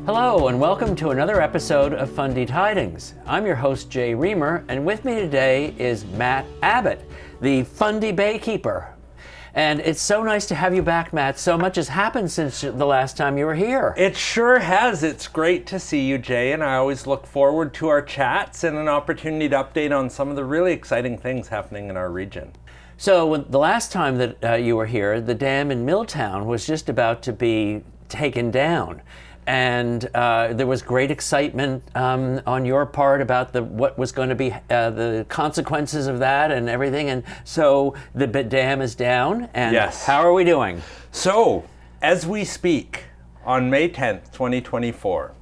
Hello and welcome to another episode of Fundy Tidings. I'm your host Jay Remer, and with me today is Matt Abbott, the Fundy Baykeeper. And it's so nice to have you back, Matt. So much has happened since the last time you were here. It sure has. It's great to see you, Jay, and I always look forward to our chats and an opportunity to update on some of the really exciting things happening in our region. So the last time that you were here, the dam in Milltown was just about to be taken down. And there was great excitement on your part about what was going to be the consequences of that and everything. And so the dam is down. And yes. How are we doing? So, as we speak, on May 10th, 2024,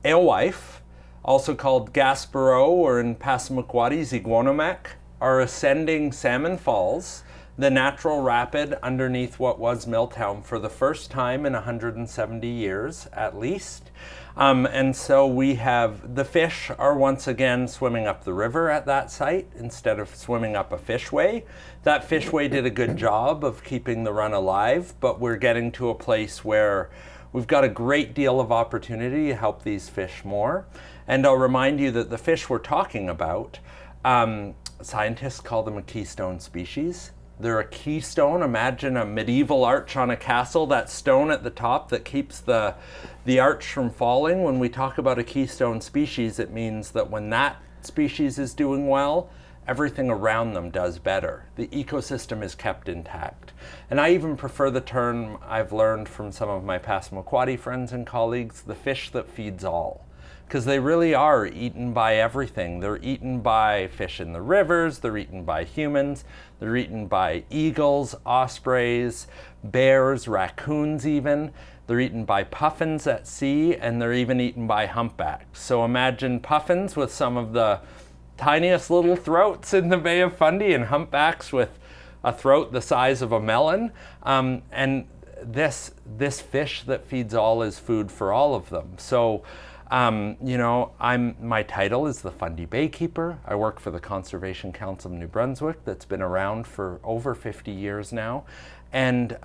alewife, also called Gaspereau or in Passamaquoddy, Ziguonomek, are ascending Salmon Falls, the natural rapid underneath what was Milltown, for the first time in 170 years at least. And so we have, the fish are once again swimming up the river at that site instead of swimming up a fishway. That fishway did a good job of keeping the run alive, but we're getting to a place where we've got a great deal of opportunity to help these fish more. And I'll remind you that the fish we're talking about, scientists call them a keystone species. They're a keystone. Imagine a medieval arch on a castle, that stone at the top that keeps the arch from falling. When we talk about a keystone species, it means that when that species is doing well, everything around them does better. The ecosystem is kept intact. And I even prefer the term I've learned from some of my Passamaquoddy friends and colleagues, the fish that feeds all. Because they really are eaten by everything. They're eaten by fish in the rivers, they're eaten by humans, they're eaten by eagles, ospreys, bears, raccoons even. They're eaten by puffins at sea, and they're even eaten by humpbacks. So imagine puffins with some of the tiniest little throats in the Bay of Fundy, and humpbacks with a throat the size of a melon. And this fish that feeds all is food for all of them. So my title is the Fundy Baykeeper. I work for the Conservation Council of New Brunswick that's been around for over 50 years now. And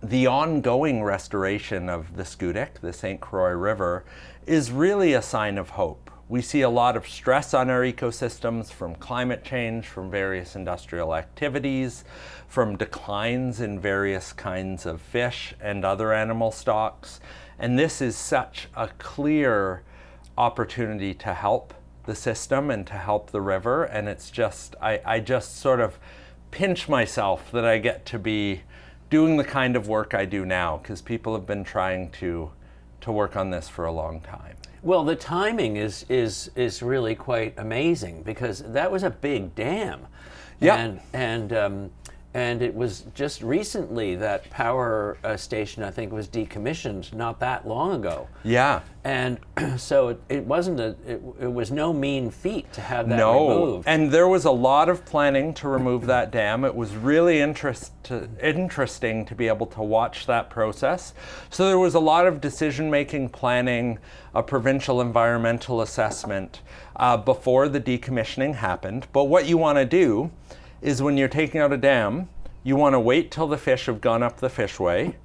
the ongoing restoration of the Schoodic, the St. Croix River, is really a sign of hope. We see a lot of stress on our ecosystems from climate change, from various industrial activities, from declines in various kinds of fish and other animal stocks. And this is such a clear opportunity to help the system and to help the river. And it's just, I just sort of pinch myself that I get to be doing the kind of work I do now, because people have been trying to work on this for a long time. Well, the timing is really quite amazing, because that was a big dam. Yeah. And it was just recently that power station, I think, was decommissioned not that long ago. Yeah. And so it was no mean feat to have that removed. And there was a lot of planning to remove that dam. It was really interesting to be able to watch that process. So there was a lot of decision-making, planning, a provincial environmental assessment before the decommissioning happened. But what you want to do is, when you're taking out a dam, you want to wait till the fish have gone up the fishway.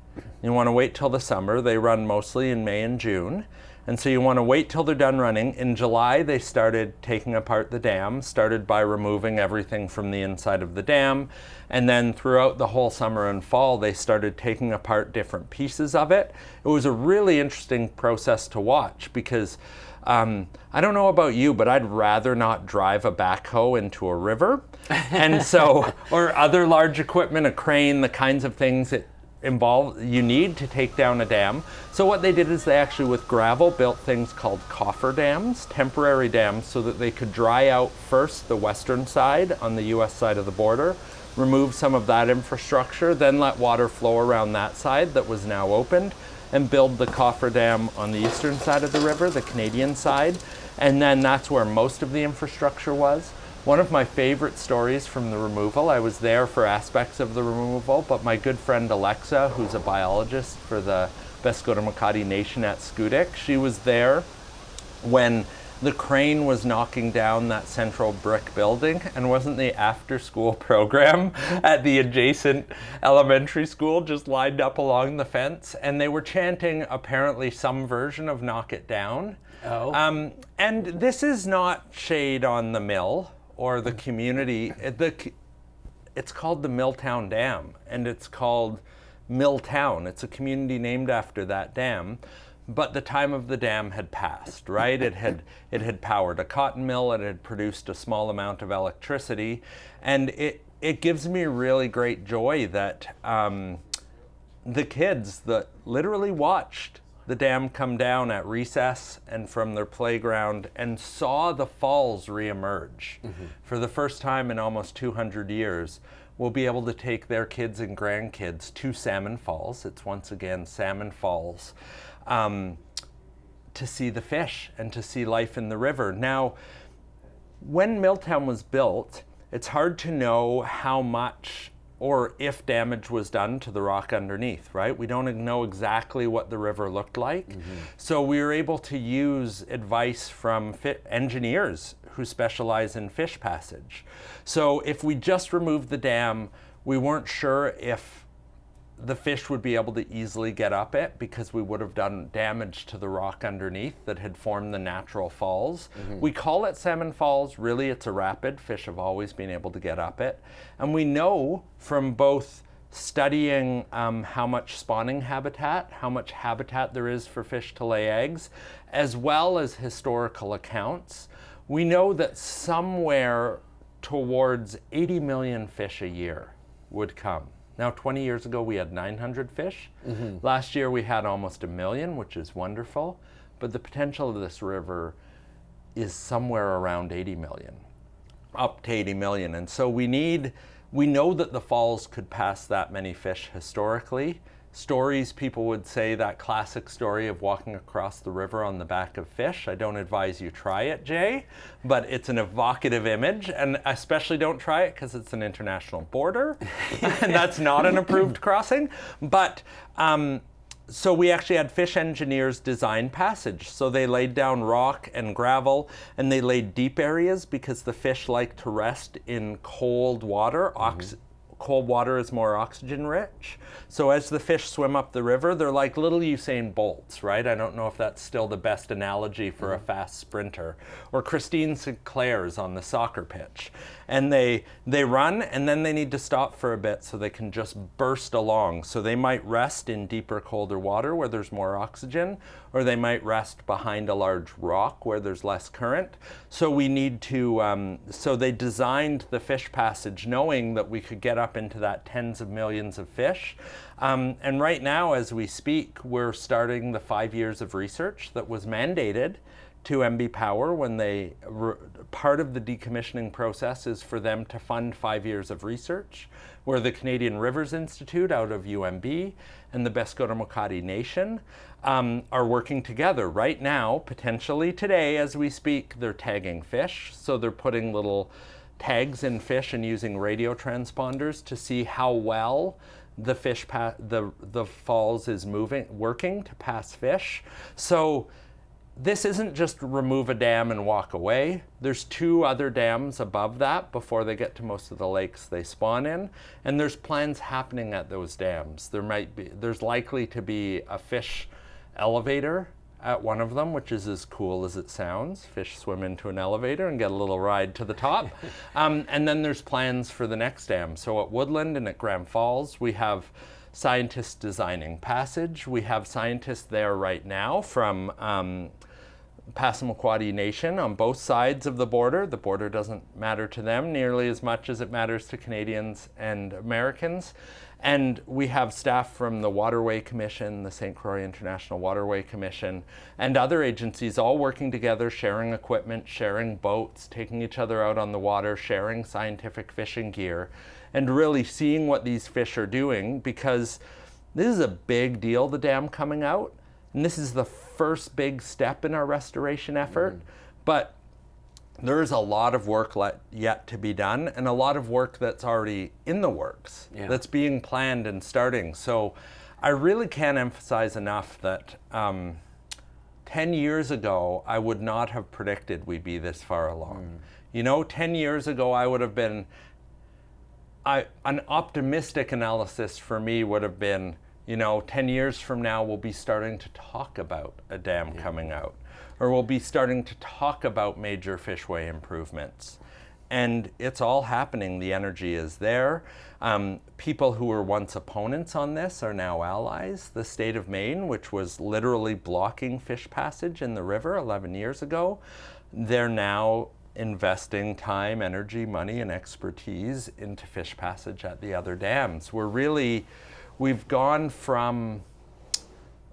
You want to wait till the summer. They run mostly in May and June. And so you want to wait till they're done running. In July, they started taking apart the dam, started by removing everything from the inside of the dam. And then throughout the whole summer and fall, they started taking apart different pieces of it. It was a really interesting process to watch, because I don't know about you, but I'd rather not drive a backhoe into a river. And so, or other large equipment, a crane, the kinds of things that you need to take down a dam. So what they did is they actually, with gravel, built things called Coffer Dams, temporary dams, so that they could dry out first the western side on the US side of the border, remove some of that infrastructure, then let water flow around that side that was now opened, and build the Coffer Dam on the eastern side of the river, the Canadian side. And then that's where most of the infrastructure was. One of my favorite stories from the removal, I was there for aspects of the removal, but my good friend Alexa, who's a biologist for the Bescotomakati Nation at Schoodic, she was there when the crane was knocking down that central brick building, and wasn't the after-school program at the adjacent elementary school just lined up along the fence, and they were chanting apparently some version of Knock It Down. Oh. And this is not shade on the mill or the community. It's called the Milltown Dam, and it's called Milltown. It's a community named after that dam, but the time of the dam had passed, right? It had powered a cotton mill, it had produced a small amount of electricity, and it gives me really great joy that the kids that literally watched the dam come down at recess and from their playground and saw the falls reemerge for the first time in almost 200 years will be able to take their kids and grandkids to Salmon Falls. It's once again Salmon Falls, to see the fish and to see life in the river. Now, when Milltown was built, it's hard to know how much or if damage was done to the rock underneath, right? We don't know exactly what the river looked like. So we were able to use advice from engineers who specialize in fish passage. So if we just removed the dam, we weren't sure if the fish would be able to easily get up it because we would have done damage to the rock underneath that had formed the natural falls. We call it Salmon Falls. Really, it's a rapid. Fish have always been able to get up it. And we know from both studying how much spawning habitat, how much habitat there is for fish to lay eggs, as well as historical accounts, we know that somewhere towards 80 million fish a year would come. Now, 20 years ago, we had 900 fish. Last year, we had almost 1 million, which is wonderful. But the potential of this river is somewhere around 80 million, up to 80 million. And so we know that the falls could pass that many fish historically. Stories, people would say that classic story of walking across the river on the back of fish. I don't advise you try it, Jay, but it's an evocative image, and especially don't try it because it's an international border, and that's not an approved crossing. But so we actually had fish engineers design passage. So they laid down rock and gravel, and they laid deep areas because the fish like to rest in cold water. Cold water is more oxygen rich. So as the fish swim up the river, they're like little Usain Bolts, right? I don't know if that's still the best analogy for a fast sprinter. Or Christine Sinclair's on the soccer pitch. And they run, and then they need to stop for a bit so they can just burst along. So they might rest in deeper, colder water where there's more oxygen, or they might rest behind a large rock where there's less current. So we need to, so they designed the fish passage knowing that we could get up into that tens of millions of fish. And right now, as we speak, we're starting the 5 years of research that was mandated to MB Power when part of the decommissioning process is for them to fund 5 years of research, where the Canadian Rivers Institute out of UMB and the Bescoto-Makati Nation are working together right now. Potentially today, as we speak, they're tagging fish. So they're putting little tags in fish and using radio transponders to see how well the fish the falls is working to pass fish. So this isn't just remove a dam and walk away. There's 2 other dams above that before they get to most of the lakes they spawn in, and there's plans happening at those dams. There's likely to be a fish elevator at one of them, which is as cool as it sounds. Fish swim into an elevator and get a little ride to the top. And then there's plans for the next dam. So at Woodland and at Grand Falls, we have scientists designing passage. We have scientists there right now from Passamaquoddy Nation on both sides of the border. The border doesn't matter to them nearly as much as it matters to Canadians and Americans. And we have staff from the Waterway Commission, the St. Croix International Waterway Commission, and other agencies all working together, sharing equipment, sharing boats, taking each other out on the water, sharing scientific fishing gear, and really seeing what these fish are doing, because this is a big deal, the dam coming out. And this is the first big step in our restoration effort. But there's a lot of work yet to be done, and a lot of work that's already in the works, that's being planned and starting. So I really can't emphasize enough that 10 years ago, I would not have predicted we'd be this far along. You know, 10 years ago, I would have been, an optimistic analysis for me would have been, you know, 10 years from now, we'll be starting to talk about a dam coming out, or we'll be starting to talk about major fishway improvements. And it's all happening. The energy is there. People who were once opponents on this are now allies. The state of Maine, which was literally blocking fish passage in the river 11 years ago, they're now investing time, energy, money, and expertise into fish passage at the other dams. We've gone from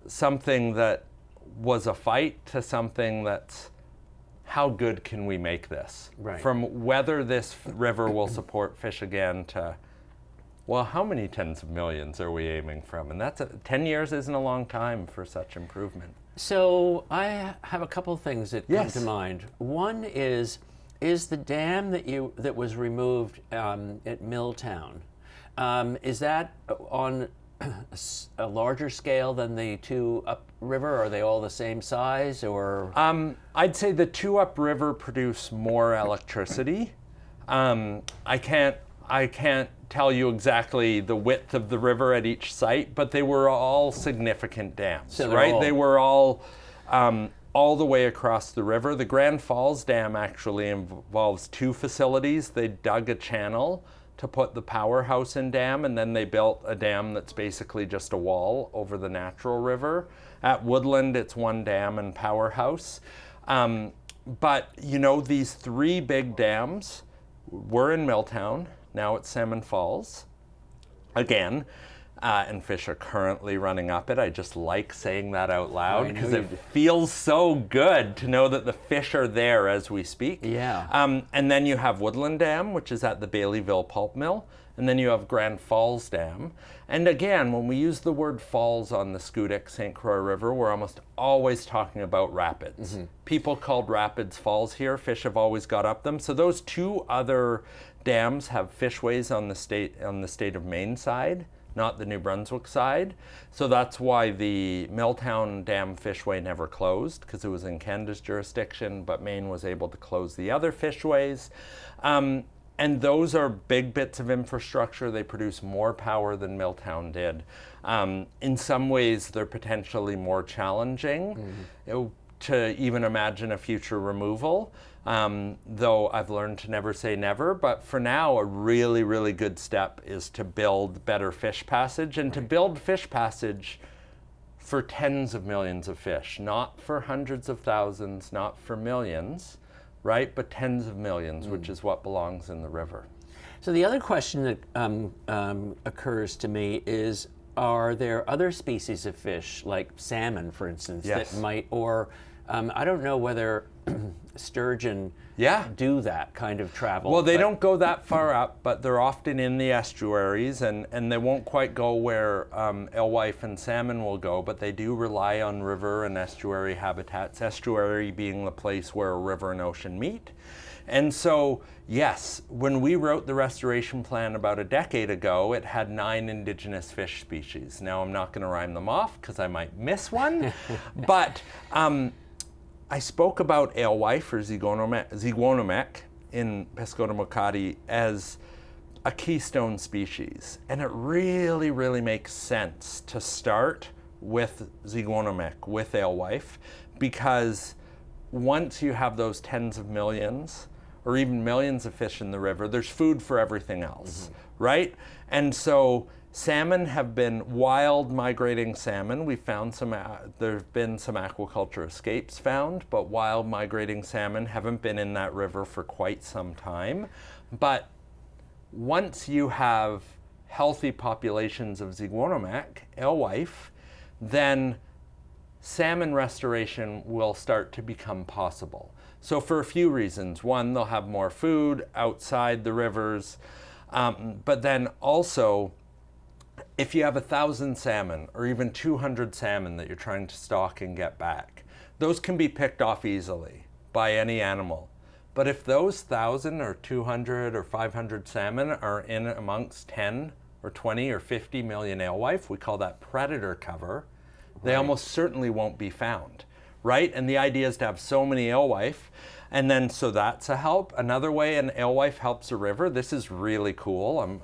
something that was a fight to something that's, how good can we make this? Right. From whether this river will support fish again to, well, how many tens of millions are we aiming from? And 10 years isn't a long time for such improvement. So I have a couple things that come Yes. to mind. One is the dam that was removed at Milltown, is that on a larger scale than the two upriver? Are they all the same size, or? I'd say the two upriver produce more electricity. I can't tell you exactly the width of the river at each site, but they were all significant dams, So right? They were all the way across the river. The Grand Falls Dam actually involves two facilities. They dug a channel to put the powerhouse in dam, and then they built a dam that's basically just a wall over the natural river. At Woodland, it's one dam and powerhouse. But, you know, these three big dams were in Milltown, now it's Salmon Falls. Again, and fish are currently running up it. I just like saying that out loud because it feels so good to know that the fish are there as we speak. Yeah. And then you have Woodland Dam, which is at the Baileyville Pulp Mill. And then you have Grand Falls Dam. And again, when we use the word falls on the Schoodic St. Croix River, we're almost always talking about rapids. People called rapids falls here. Fish have always got up them. So those two other dams have fishways on the state of Maine side, not the New Brunswick side. So that's why the Milltown Dam fishway never closed, because it was in Canada's jurisdiction, but Maine was able to close the other fishways. And those are big bits of infrastructure. They produce more power than Milltown did. In some ways, they're potentially more challenging to even imagine a future removal. Though I've learned to never say never, but for now, a really, really good step is to build better fish passage, and to build fish passage for tens of millions of fish, not for hundreds of thousands, not for millions, right? But tens of millions, which is what belongs in the river. So the other question that occurs to me is, are there other species of fish, like salmon, for instance, Yes. that might, or I don't know whether sturgeon do that kind of travel. Well, they don't go that far up, but they're often in the estuaries, and they won't quite go where alewife and salmon will go, but they do rely on river and estuary habitats, estuary being the place where a river and ocean meet. And so, yes, when we wrote the restoration plan about a decade ago, it had 9 indigenous fish species. Now, I'm not going to rhyme them off because I might miss one, but I spoke about alewife or Ziguonomec in Pescotamocati as a keystone species. And it really, really makes sense to start with Ziguonomec, with alewife, because once you have those tens of millions or even millions of fish in the river, there's food for everything else, right? And so salmon have been wild migrating salmon. We found there have been some aquaculture escapes found, but wild migrating salmon haven't been in that river for quite some time. But once you have healthy populations of Ziguonomec, alewife, then salmon restoration will start to become possible. So for a few reasons. One, they'll have more food outside the rivers, but then also, if you have 1,000 salmon or even 200 salmon that you're trying to stock and get back, those can be picked off easily by any animal. But if those 1,000 or 200 or 500 salmon are in amongst 10 or 20 or 50 million alewife, we call that predator cover, they almost certainly won't be found, right? And the idea is to have so many alewife. And then, so that's a help. Another way an alewife helps a river, this is really cool.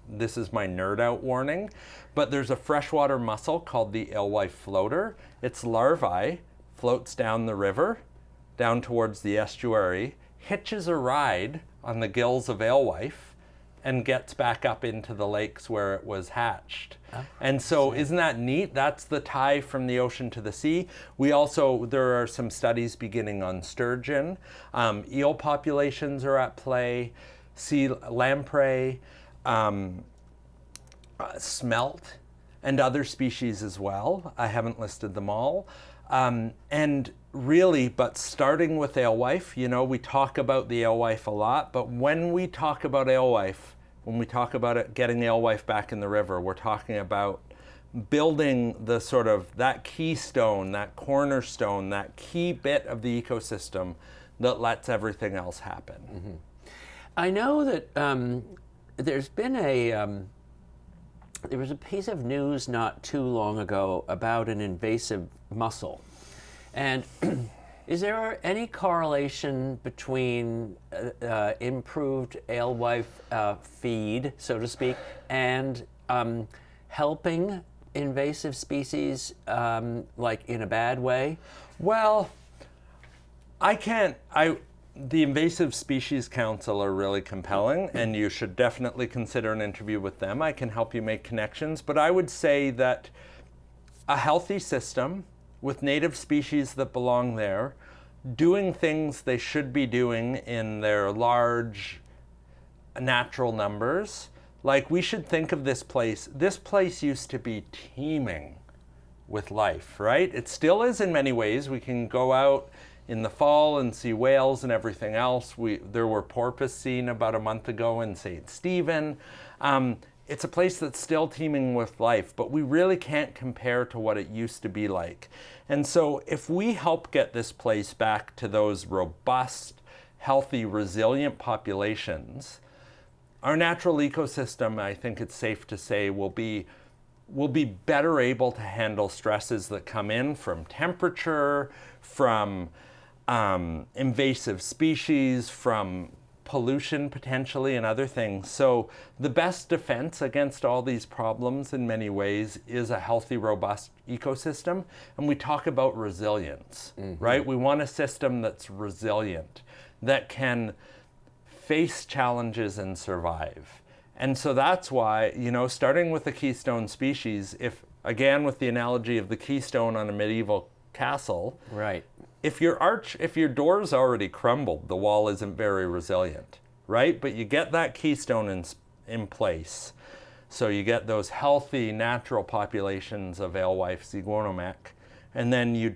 This is my nerd out warning. But there's a freshwater mussel called the alewife floater. Its larvae floats down the river, down towards the estuary, hitches a ride on the gills of alewife, and gets back up into the lakes where it was hatched. Oh, and so isn't that neat? That's the tie from the ocean to the sea. There are some studies beginning on sturgeon. Eel populations are at play, sea lamprey, smelt, and other species as well. I haven't listed them all. And really, but starting with alewife, we talk about the alewife a lot, but when we talk about alewife, when we talk about it, getting alewife back in the river, we're talking about building the sort of that keystone, that cornerstone, that key bit of the ecosystem that lets everything else happen. Mm-hmm. I know that there's been there was a piece of news not too long ago about an invasive mussel. And is there any correlation between improved alewife feed, so to speak, and helping invasive species, like in a bad way? Well, the Invasive Species Council are really compelling, and you should definitely consider an interview with them. I can help you make connections, but I would say that a healthy system with native species that belong there, doing things they should be doing in their large natural numbers. Like, we should think of this place. This place used to be teeming with life, right? It still is in many ways. We can go out in the fall and see whales and everything else. There were porpoise seen about a month ago in St. Stephen. It's a place that's still teeming with life, but we really can't compare to what it used to be like. And so if we help get this place back to those robust, healthy, resilient populations, our natural ecosystem, I think it's safe to say, will be better able to handle stresses that come in from temperature, from invasive species, from pollution potentially, and other things. So the best defense against all these problems in many ways is a healthy, robust ecosystem. And we talk about resilience, right? We want a system that's resilient, that can face challenges and survive. And so that's why, starting with the Keystone Species, if, again, with the analogy of the keystone on a medieval castle, right? If your door's already crumbled, the wall isn't very resilient, right? But you get that keystone in place. So you get those healthy, natural populations of alewife, zygornomech, and then you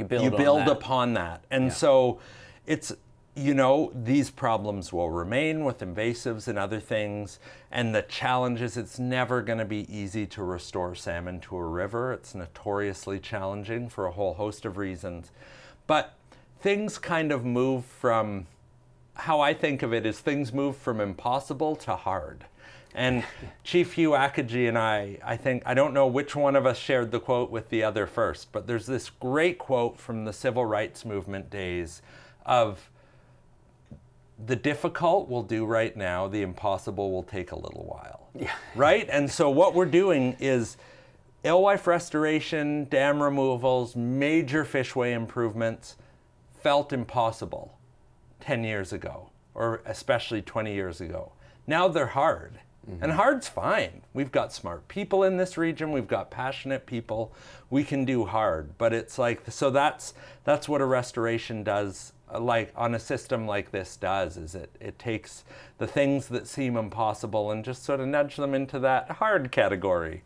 build upon that. And so it's, these problems will remain with invasives and other things. And the challenge is it's never going to be easy to restore salmon to a river. It's notoriously challenging for a whole host of reasons. But things kind of move from, how I think of it is things move from impossible to hard. And Chief Hugh Akagi and I don't know which one of us shared the quote with the other first, but there's this great quote from the civil rights movement days of, the difficult we'll do right now, the impossible will take a little while. Yeah. Right? And so what we're doing is alewife restoration, dam removals, major fishway improvements felt impossible 10 years ago, or especially 20 years ago. Now they're hard. And hard's fine. We've got smart people in this region. We've got passionate people. We can do hard. But it's like, so that's what a restoration does, like on a system like this does, is it takes the things that seem impossible and just sort of nudge them into that hard category.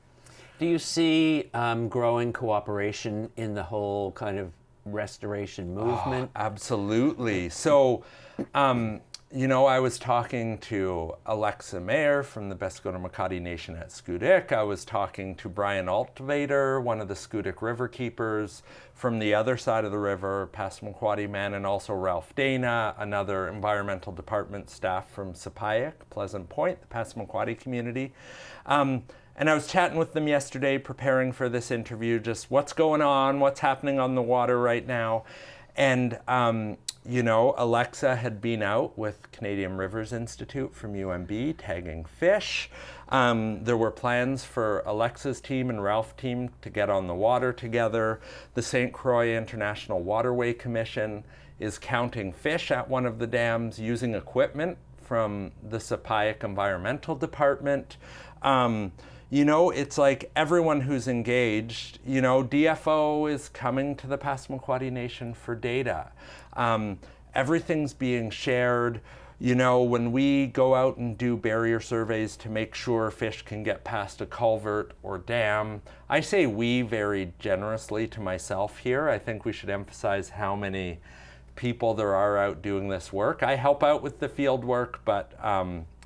Do you see growing cooperation in the whole kind of restoration movement? Oh, absolutely. So, I was talking to Alexa Mayer from the Bescoda Makati Nation at Schoodic. I was talking to Brian Altvader, one of the Schoodic river keepers from the other side of the river, Passamaquoddy man, and also Ralph Dana, another environmental department staff from Sapayak, Pleasant Point, the Passamaquoddy community. And I was chatting with them yesterday, preparing for this interview, just what's going on, what's happening on the water right now. And, you know, Alexa had been out with Canadian Rivers Institute from UNB tagging fish. There were plans for Alexa's team and Ralph's team to get on the water together. The St. Croix International Waterway Commission is counting fish at one of the dams using equipment from the Sapayak Environmental Department. You know, it's like everyone who's engaged, you know, DFO is coming to the Passamaquoddy Nation for data. Everything's being shared. You know, when we go out and do barrier surveys to make sure fish can get past a culvert or dam, I say we very generously to myself here. I think we should emphasize how many people there are out doing this work. I help out with the field work, but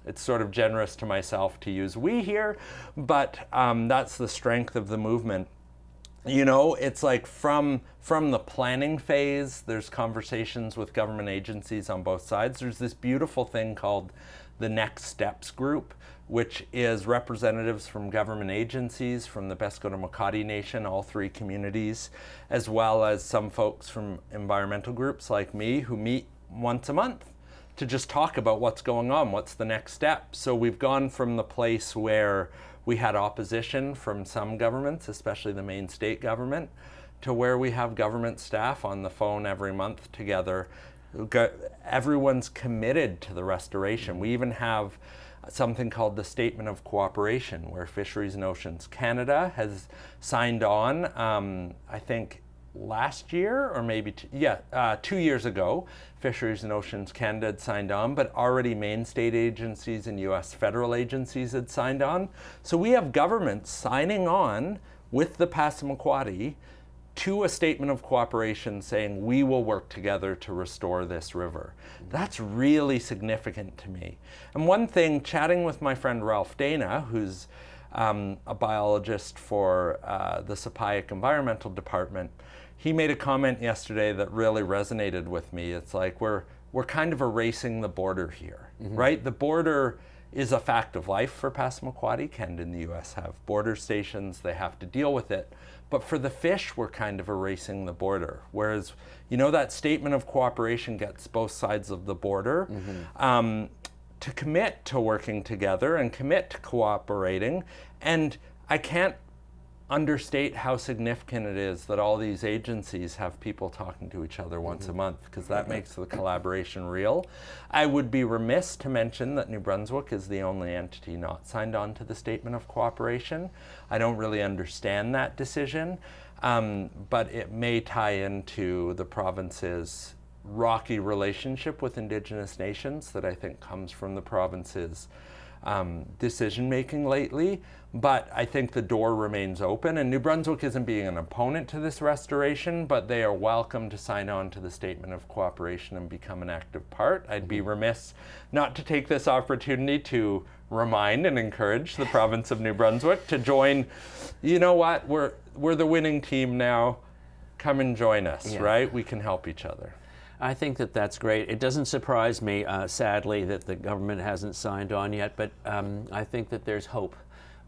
it's sort of generous to myself to use we here, but that's the strength of the movement. You know, it's like from the planning phase, there's conversations with government agencies on both sides. There's this beautiful thing called the Next Steps Group, which is representatives from government agencies, from the Bescotomakati Nation, all three communities, as well as some folks from environmental groups like me who meet once a month to just talk about what's going on, what's the next step. So we've gone from the place where we had opposition from some governments, especially the main state government, to where we have government staff on the phone every month together. Everyone's committed to the restoration. We even have something called the Statement of Cooperation, where Fisheries and Oceans Canada has signed on, I think last year, or maybe 2 years ago. Fisheries and Oceans Canada had signed on, but already Maine state agencies and US federal agencies had signed on. So we have governments signing on with the Passamaquoddy to a statement of cooperation saying we will work together to restore this river. That's really significant to me. And one thing, chatting with my friend Ralph Dana, who's a biologist for the Sapayak Environmental Department, he made a comment yesterday that really resonated with me. It's like we're kind of erasing the border here, right? The border is a fact of life for Passamaquoddy. Canada and the US have border stations, they have to deal with it. But for the fish, we're kind of erasing the border. Whereas, you know, that statement of cooperation gets both sides of the border to commit to working together and commit to cooperating. And I can't understate how significant it is that all these agencies have people talking to each other once a month, because that makes the collaboration real. I would be remiss to mention that New Brunswick is the only entity not signed on to the Statement of Cooperation. I don't really understand that decision, but it may tie into the province's rocky relationship with Indigenous nations that I think comes from the province's decision-making lately. But I think the door remains open, and New Brunswick isn't being an opponent to this restoration, but they are welcome to sign on to the Statement of Cooperation and become an active part. I'd be remiss not to take this opportunity to remind and encourage the province of New Brunswick to join. You know what, we're the winning team now. Come and join us, right? We can help each other. I think that that's great. It doesn't surprise me, sadly, that the government hasn't signed on yet, but I think that there's hope.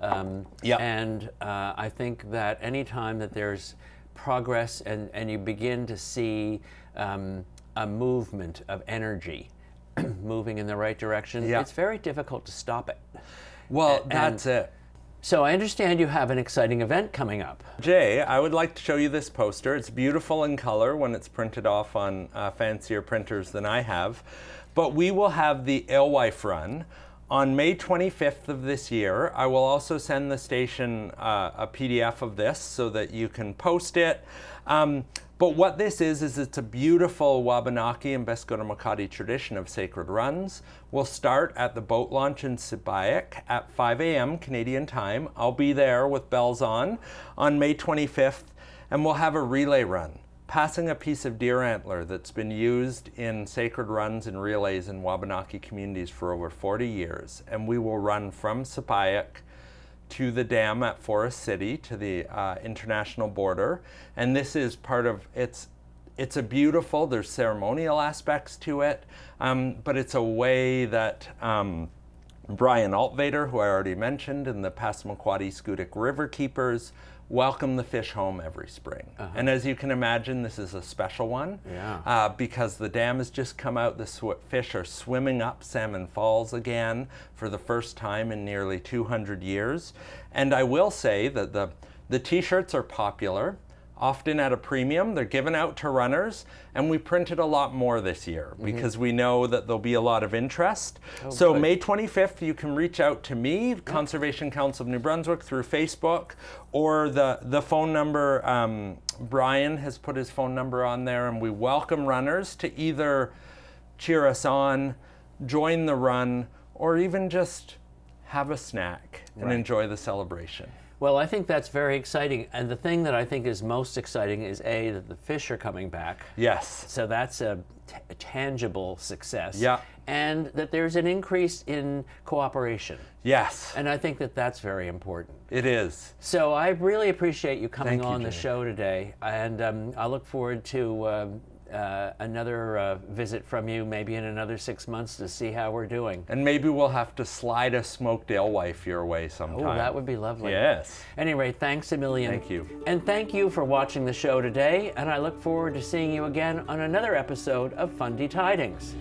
And I think that anytime that there's progress and you begin to see a movement of energy moving in the right direction, it's very difficult to stop it. Well, that's it. So I understand you have an exciting event coming up. Jay, I would like to show you this poster. It's beautiful in color when it's printed off on fancier printers than I have. But we will have the Alewife Run on May 25th of this year. I will also send the station a PDF of this so that you can post it. But what this is it's a beautiful Wabanaki and Bescotomakati tradition of sacred runs. We'll start at the boat launch in Sapayak at 5 a.m. Canadian time. I'll be there with bells on May 25th, and we'll have a relay run, passing a piece of deer antler that's been used in sacred runs and relays in Wabanaki communities for over 40 years. And we will run from Sapayak to the dam at Forest City, to the international border. And this is part of, it's a beautiful, there's ceremonial aspects to it, but it's a way that Brian Altvader, who I already mentioned, and the Passamaquoddy-Schoodic River Keepers welcome the fish home every spring. And as you can imagine, this is a special one because the dam has just come out. The fish are swimming up Salmon Falls again for the first time in nearly 200 years. And I will say that the t-shirts are popular, often at a premium. They're given out to runners, and we printed a lot more this year because we know that there'll be a lot of interest. So good. May 25th, you can reach out to me, Conservation Council of New Brunswick, through Facebook, or the phone number. Brian has put his phone number on there, and we welcome runners to either cheer us on, join the run, or even just have a snack and enjoy the celebration. Well, I think that's very exciting. And the thing that I think is most exciting is, A, that the fish are coming back. Yes. So that's a tangible success. Yeah. And that there's an increase in cooperation. Yes. And I think that that's very important. It is. So I really appreciate you coming on the Jay. show today. And I look forward to another visit from you maybe in another 6 months to see how we're doing. And maybe we'll have to slide a smoked alewife your way sometime. Oh, that would be lovely. Yes. Anyway, thanks a million. Thank you. And thank you for watching the show today, and I look forward to seeing you again on another episode of Fundy Tidings.